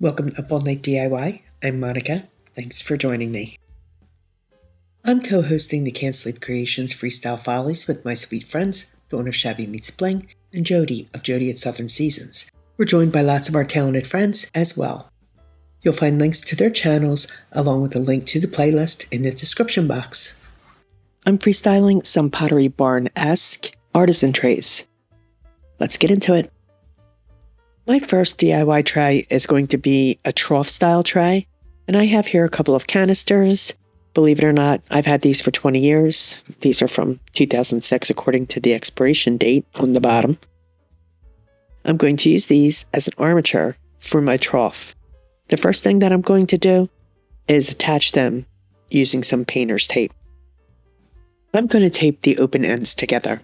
Welcome to Up All Night DIY. I'm Monica. Thanks for joining me. I'm co-hosting the Can't Sleep Creations Freestyle Follies with my sweet friends, Dawn of Shabby Meets Bling, and Jody of Jody at Southern Seasons. We're joined by lots of our talented friends as well. You'll find links to their channels along with a link to the playlist in the description box. I'm freestyling some Pottery Barn-esque artisan trays. Let's get into it. My first DIY tray is going to be a Trough-style tray, and I have here a couple of canisters. Believe it or not, I've had these for 20 years. These are from 2006 according to the expiration date on the bottom. I'm going to use these as an armature for my trough. The first thing that I'm going to do is attach them using some painter's tape. I'm going to tape the open ends together.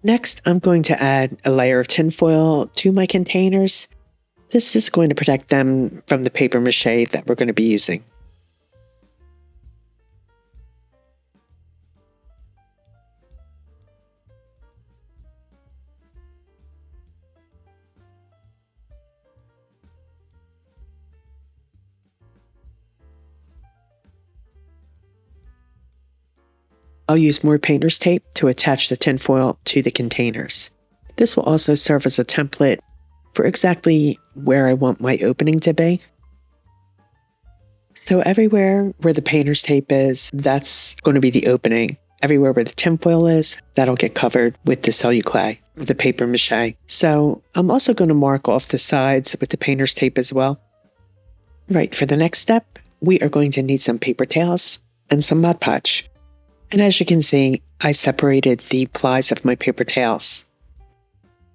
Next, I'm going to add a layer of tinfoil to my containers. This is going to protect them from the papier-mâché that we're going to be using. I'll use more painter's tape to attach the tinfoil to the containers. This will also serve as a template for exactly where I want my opening to be. So everywhere where the painter's tape is, that's going to be the opening. Everywhere where the tinfoil is, that'll get covered with the celluclay, the papier-mâché. So I'm also going to mark off the sides with the painter's tape as well. Right, for the next step, we are going to need some paper towels and some Mod Podge. And as you can see, I separated the plies of my paper towels.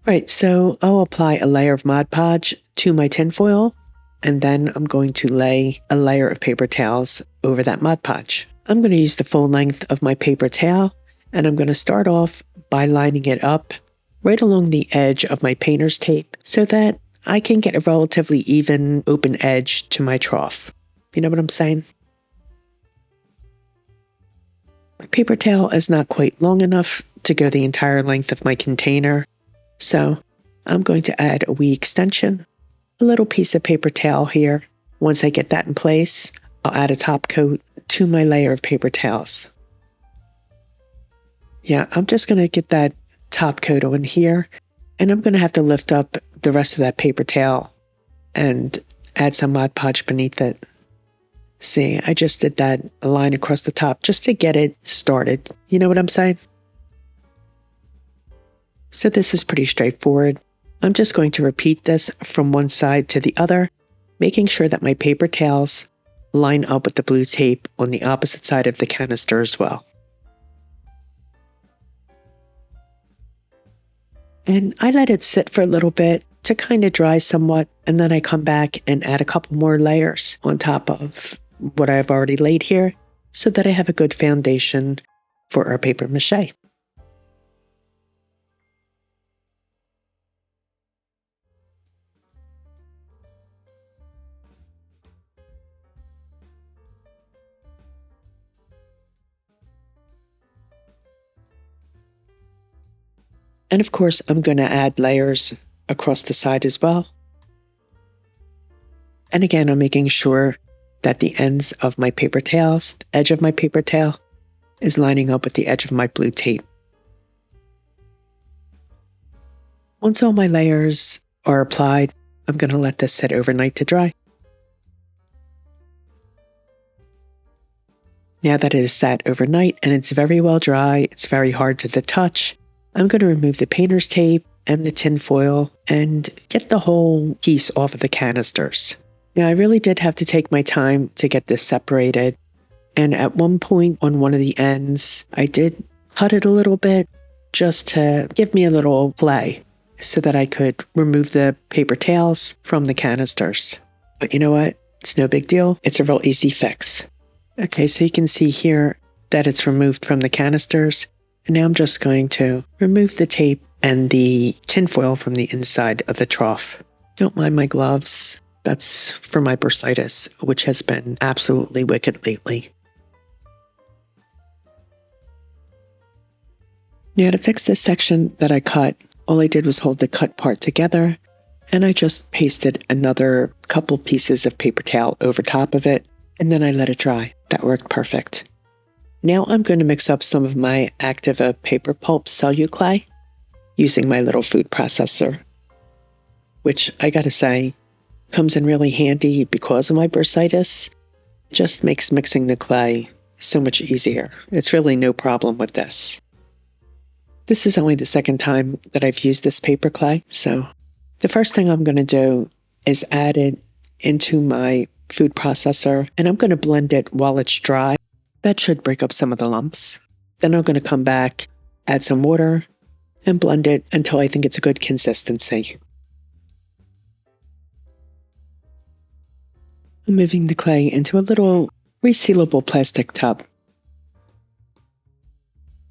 Right, so I'll apply a layer of Mod Podge to my tinfoil, and then I'm going to lay a layer of paper towels over that Mod Podge. I'm going to use the full length of my paper towel, and I'm going to start off by lining it up right along the edge of my painter's tape so that I can get a relatively even open edge to my trough. You know what I'm saying? My paper towel is not quite long enough to go the entire length of my container, so I'm going to add a wee extension, a little piece of paper towel here. Once I get that in place, I'll add a top coat to my layer of paper towels. Yeah, I'm just going to get that top coat on here, and I'm going to have to lift up the rest of that paper towel and add some Mod Podge beneath it. See, I just did that line across the top just to get it started. You know what I'm saying? So this is pretty straightforward. I'm just going to repeat this from one side to the other, making sure that my paper towels line up with the blue tape on the opposite side of the canister as well. And I let it sit for a little bit to kind of dry somewhat, and then I come back and add a couple more layers on top of what I've already laid here so that I have a good foundation for our papier-mâché. And of course, I'm going to add layers across the side as well. And again, I'm making sure that the ends of my paper towels, the edge of my paper towel, is lining up with the edge of my blue tape. Once all my layers are applied, I'm going to let this sit overnight to dry. Now that it is sat overnight and it's very well dry, it's very hard to the touch, I'm going to remove the painter's tape and the tinfoil and get the whole piece off of the canisters. Now, I really did have to take my time to get this separated, and at one point on one of the ends, I did cut it a little bit just to give me a little play so that I could remove the paper towels from the canisters. But you know what? It's no big deal. It's a real easy fix. Okay, so you can see here that it's removed from the canisters, and now I'm just going to remove the tape and the tinfoil from the inside of the trough. Don't mind my gloves. That's for my bursitis, which has been absolutely wicked lately. Now to fix this section that I cut, All I did was hold the cut part together, and I just pasted another couple pieces of paper towel over top of it, and then I let it dry. That worked perfect. Now I'm going to mix up some of my Activa paper pulp celluclay using my little food processor, which I gotta say comes in really handy because of my bursitis. It just makes mixing the clay so much easier. It's really no problem with this. This is only the second time that I've used this paper clay, so the first thing I'm going to do is add it into my food processor, and I'm going to blend it while it's dry. That should break up some of the lumps. Then I'm going to come back, add some water, and blend it until I think it's a good consistency. I'm moving the clay into a little resealable plastic tub.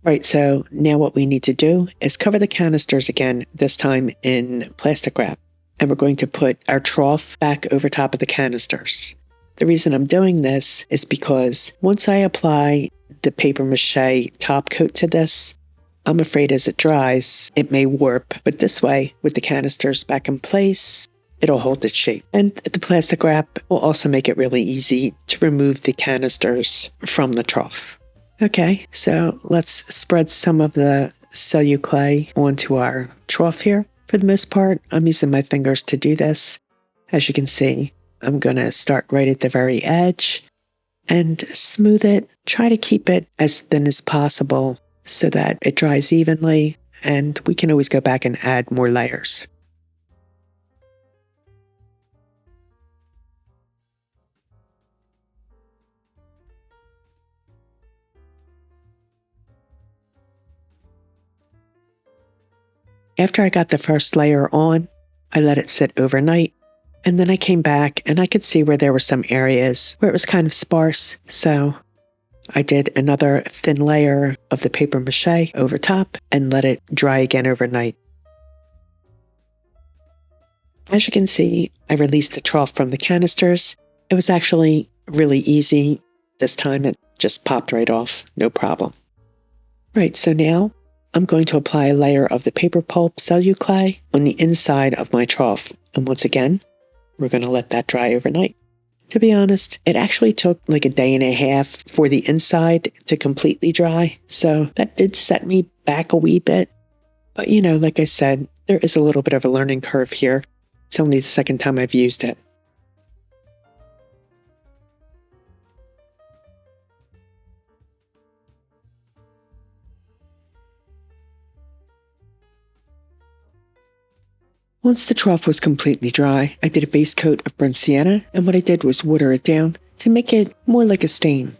Right, so now what we need to do is cover the canisters again, this time in plastic wrap. And we're going to put our trough back over top of the canisters. The reason I'm doing this is because once I apply the papier-mâché top coat to this, I'm afraid as it dries, it may warp. But this way, with the canisters back in place, it'll hold its shape. And the plastic wrap will also make it really easy to remove the canisters from the trough. Okay, so let's spread some of the celluclay onto our trough here. For the most part, I'm using my fingers to do this. As you can see, I'm going to start right at the very edge and smooth it. Try to keep it as thin as possible so that it dries evenly, and we can always go back and add more layers. After I got the first layer on, I let it sit overnight, and then I came back and I could see where there were some areas where it was kind of sparse, so I did another thin layer of the papier-mâché over top and let it dry again overnight. As you can see, I released the trough from the canisters. It was actually really easy. This time it just popped right off, no problem. Right, so now I'm going to apply a layer of the paper pulp celluclay on the inside of my trough. And once again, we're going to let that dry overnight. To be honest, it actually took like a day and a half for the inside to completely dry. So that did set me back a wee bit. But you know, like I said, there is a little bit of a learning curve here. It's only the second time I've used it. Once the trough was completely dry, I did a base coat of burnt sienna, and what I did was water it down to make it more like a stain.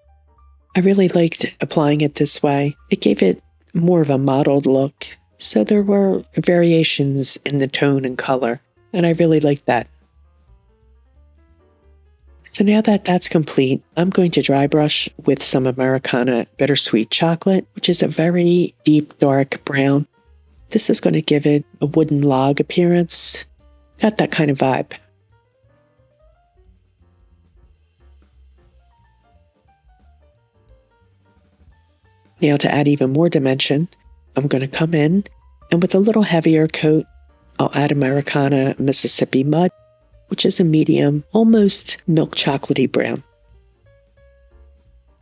I really liked applying it this way. It gave it more of a mottled look, so there were variations in the tone and color, and I really liked that. So now that that's complete, I'm going to dry brush with some Americana Bittersweet Chocolate, which is a very deep, dark brown. This is going to give it a wooden log appearance. Got that kind of vibe. Now to add even more dimension, I'm going to come in and with a little heavier coat, I'll add Americana Mississippi Mud, which is a medium, almost milk chocolatey brown.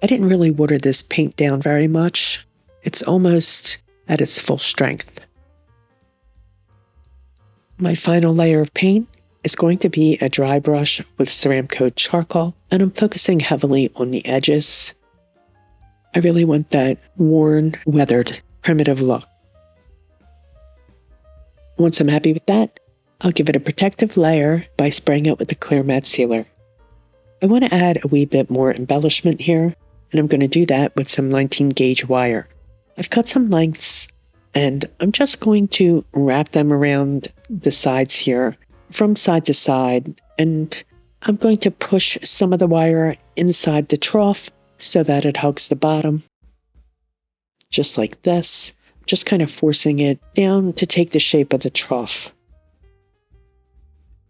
I didn't really water this paint down very much. It's almost at its full strength. My final layer of paint is going to be a dry brush with Ceramcoat charcoal, and I'm focusing heavily on the edges. I really want that worn, weathered, primitive look. Once I'm happy with that, I'll give it a protective layer by spraying it with the clear matte sealer. I want to add a wee bit more embellishment here, and I'm going to do that with some 19 gauge wire. I've cut some lengths, and I'm just going to wrap them around the sides here from side to side, and I'm going to push some of the wire inside the trough so that it hugs the bottom. Just like this, just kind of forcing it down to take the shape of the trough.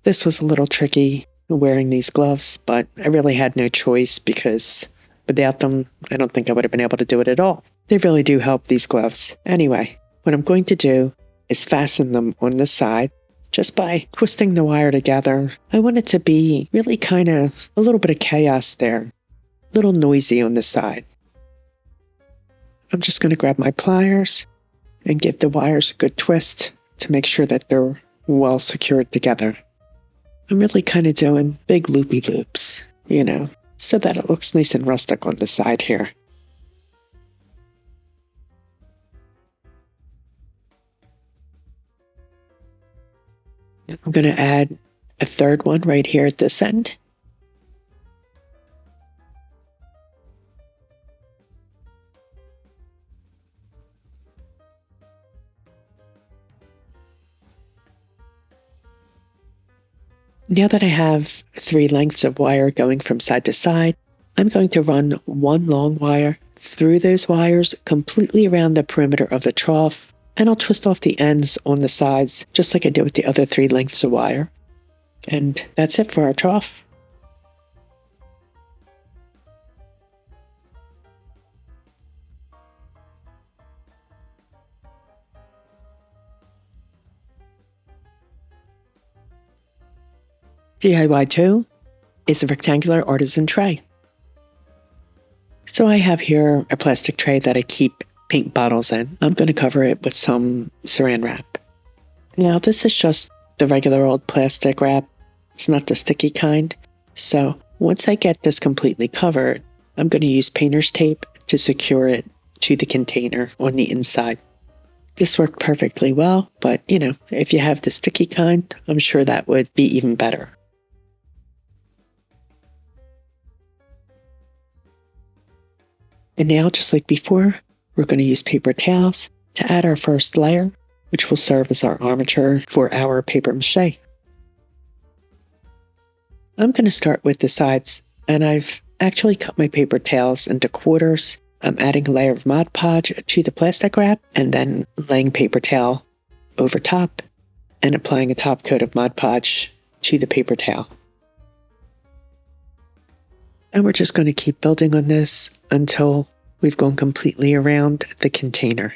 This was a little tricky wearing these gloves, but I really had no choice because without them, I don't think I would have been able to do it at all. They really do help, these gloves. Anyway, what I'm going to do is fasten them on the side just by twisting the wire together. I want it to be really kind of a little bit of chaos there, a little noisy on the side. I'm just going to grab my pliers and give the wires a good twist to make sure that they're well secured together. I'm really kind of doing big loopy loops, so that it looks nice and rustic on the side here. I'm going to add a third one right here at this end. Now that I have 3 lengths of wire going from side to side, I'm going to run one long wire through those wires completely around the perimeter of the trough, and I'll twist off the ends on the sides just like I did with the other 3 lengths of wire. And that's it for our trough. DIY 2 is a rectangular artisan tray. So I have here a plastic tray that I keep paint bottles in. I'm going to cover it with some saran wrap. Now this is just the regular old plastic wrap. It's not the sticky kind. So once I get this completely covered, I'm going to use painter's tape to secure it to the container on the inside. This worked perfectly well, but if you have the sticky kind, I'm sure that would be even better. And now, just like before, we're going to use paper towels to add our first layer, which will serve as our armature for our papier-mâché. I'm going to start with the sides, and I've actually cut my paper towels into quarters. I'm adding a layer of Mod Podge to the plastic wrap, and then laying paper towel over top, and applying a top coat of Mod Podge to the paper towel. And we're just going to keep building on this until we've gone completely around the container.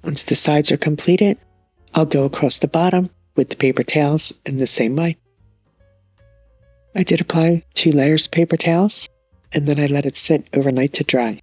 Once the sides are completed, I'll go across the bottom with the paper towels in the same way. I did apply 2 layers of paper towels, and then I let it sit overnight to dry.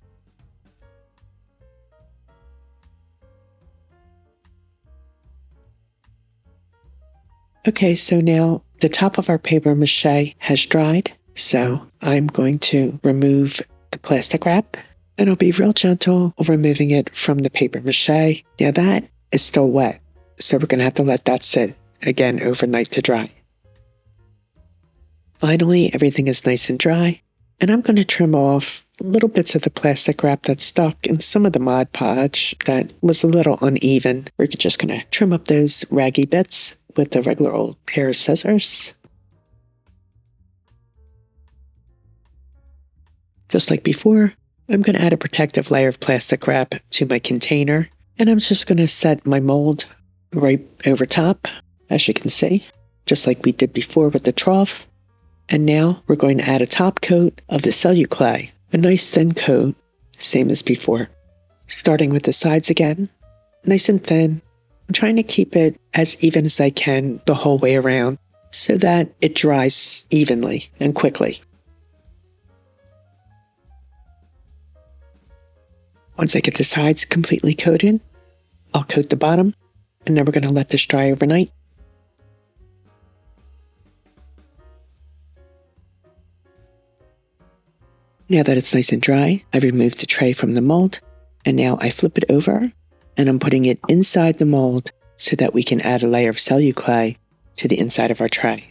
Okay, so now the top of our papier-mâché has dried, so I'm going to remove the plastic wrap, and I'll be real gentle removing it from the papier-mâché. Now that is still wet, so we're going to have to let that sit again overnight to dry. Finally, everything is nice and dry, and I'm going to trim off little bits of the plastic wrap that's stuck and some of the Mod Podge that was a little uneven. We're just going to trim up those raggy bits with a regular old pair of scissors. Just like before, I'm going to add a protective layer of plastic wrap to my container, and I'm just going to set my mold right over top, as you can see, just like we did before with the trough. And now we're going to add a top coat of the celluclay, a nice thin coat, same as before. Starting with the sides again, nice and thin. I'm trying to keep it as even as I can the whole way around so that it dries evenly and quickly. Once I get the sides completely coated, I'll coat the bottom, and then we're going to let this dry overnight. Now that it's nice and dry, I've removed the tray from the mold, and now I flip it over, and I'm putting it inside the mold so that we can add a layer of celluclay to the inside of our tray.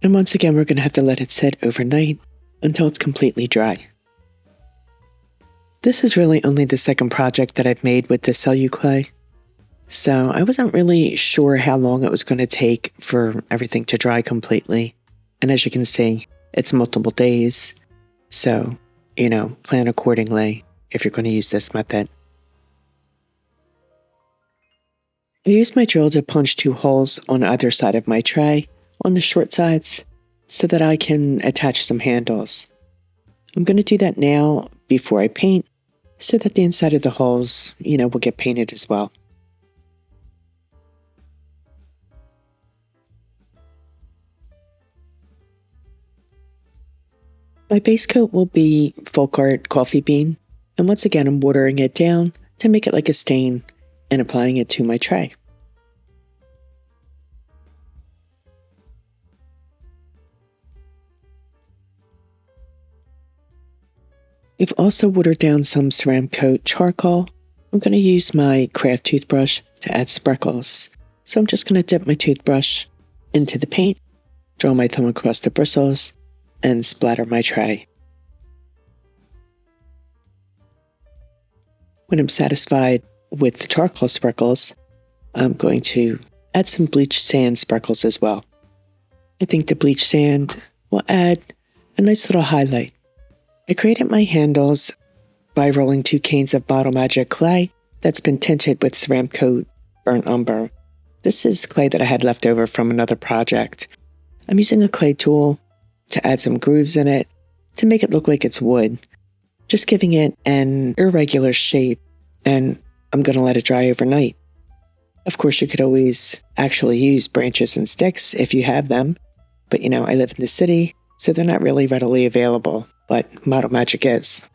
And once again, we're going to have to let it sit overnight until it's completely dry. This is really only the second project that I've made with the celluclay. So I wasn't really sure how long it was going to take for everything to dry completely. And as you can see, it's multiple days. So, plan accordingly if you're going to use this method. I use my drill to punch 2 holes on either side of my tray, on the short sides, so that I can attach some handles. I'm going to do that now before I paint, so that the inside of the holes, will get painted as well. My base coat will be Folk Art Coffee Bean, and once again I'm watering it down to make it like a stain and applying it to my tray. We've also watered down some ceramic coat charcoal. I'm going to use my craft toothbrush to add sprinkles. So I'm just going to dip my toothbrush into the paint, draw my thumb across the bristles, and splatter my tray. When I'm satisfied with the charcoal sprinkles, I'm going to add some bleached sand sprinkles as well. I think the bleached sand will add a nice little highlight. I created my handles by rolling 2 canes of Bottle Magic clay that's been tinted with ceramic coat burnt umber. This is clay that I had left over from another project. I'm using a clay tool to add some grooves in it to make it look like it's wood, just giving it an irregular shape, and I'm going to let it dry overnight. Of course, you could always actually use branches and sticks if you have them, but I live in the city, so they're not really readily available, but Model Magic is.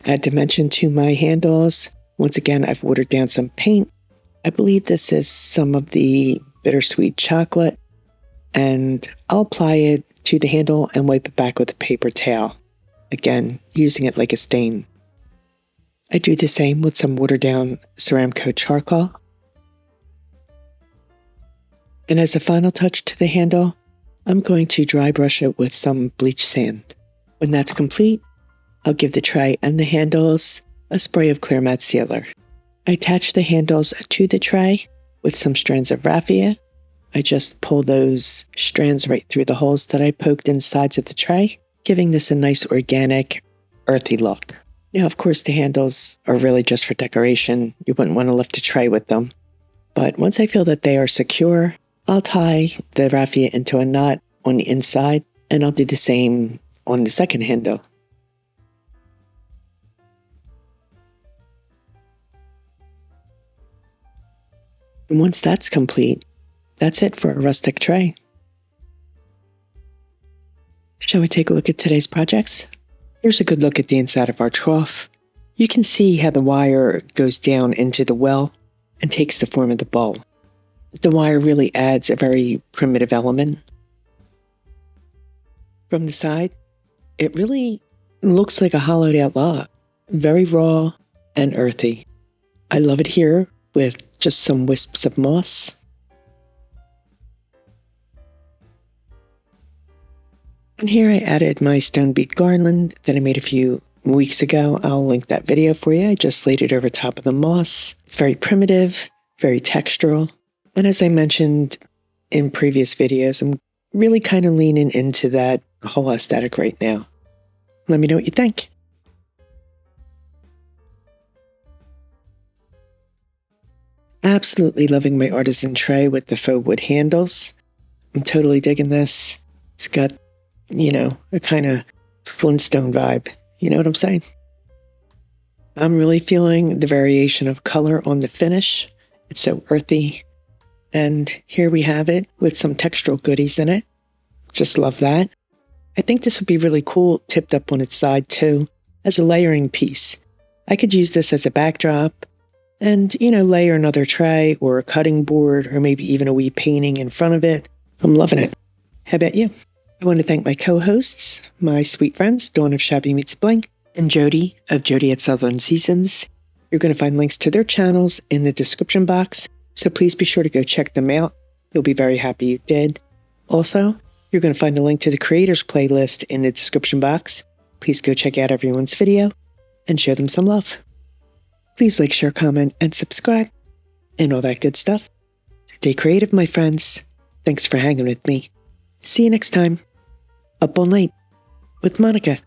Add dimension to my handles. Once again, I've watered down some paint. I believe this is some of the bittersweet chocolate, and I'll apply it to the handle and wipe it back with a paper towel. Again, using it like a stain. I do the same with some watered down ceramic coat charcoal. And as a final touch to the handle, I'm going to dry brush it with some bleached sand. When that's complete, I'll give the tray and the handles a spray of clear matte sealer. I attach the handles to the tray with some strands of raffia. I just pull those strands right through the holes that I poked in sides of the tray, giving this a nice organic, earthy look. Now, of course, the handles are really just for decoration. You wouldn't want to lift a tray with them. But once I feel that they are secure, I'll tie the raffia into a knot on the inside, and I'll do the same on the second handle. And once that's complete, that's it for a rustic tray. Shall we take a look at today's projects? Here's a good look at the inside of our trough. You can see how the wire goes down into the well and takes the form of the bowl. The wire really adds a very primitive element. From the side, it really looks like a hollowed out log. Very raw and earthy. I love it here with just some wisps of moss. And here I added my stone bead garland that I made a few weeks ago. I'll link that video for you. I just laid it over top of the moss. It's very primitive, very textural. And as I mentioned in previous videos, I'm really kind of leaning into that whole aesthetic right now. Let me know what you think. Absolutely loving my Artisan tray with the faux wood handles. I'm totally digging this. It's got a kind of Flintstone vibe. You know what I'm saying? I'm really feeling the variation of color on the finish. It's so earthy. And here we have it with some textural goodies in it. Just love that. I think this would be really cool tipped up on its side too, as a layering piece. I could use this as a backdrop and, layer another tray or a cutting board or maybe even a wee painting in front of it. I'm loving it. How about you? I want to thank my co-hosts, my sweet friends, Dawn of Shabby Meets Bling and Jody of Jody at Southern Seasons. You're going to find links to their channels in the description box, so please be sure to go check them out. You'll be very happy you did. Also, you're going to find a link to the creators playlist in the description box. Please go check out everyone's video and show them some love. Please like, share, comment, and subscribe, and all that good stuff. Stay creative, my friends. Thanks for hanging with me. See you next time. Up all night with Monica.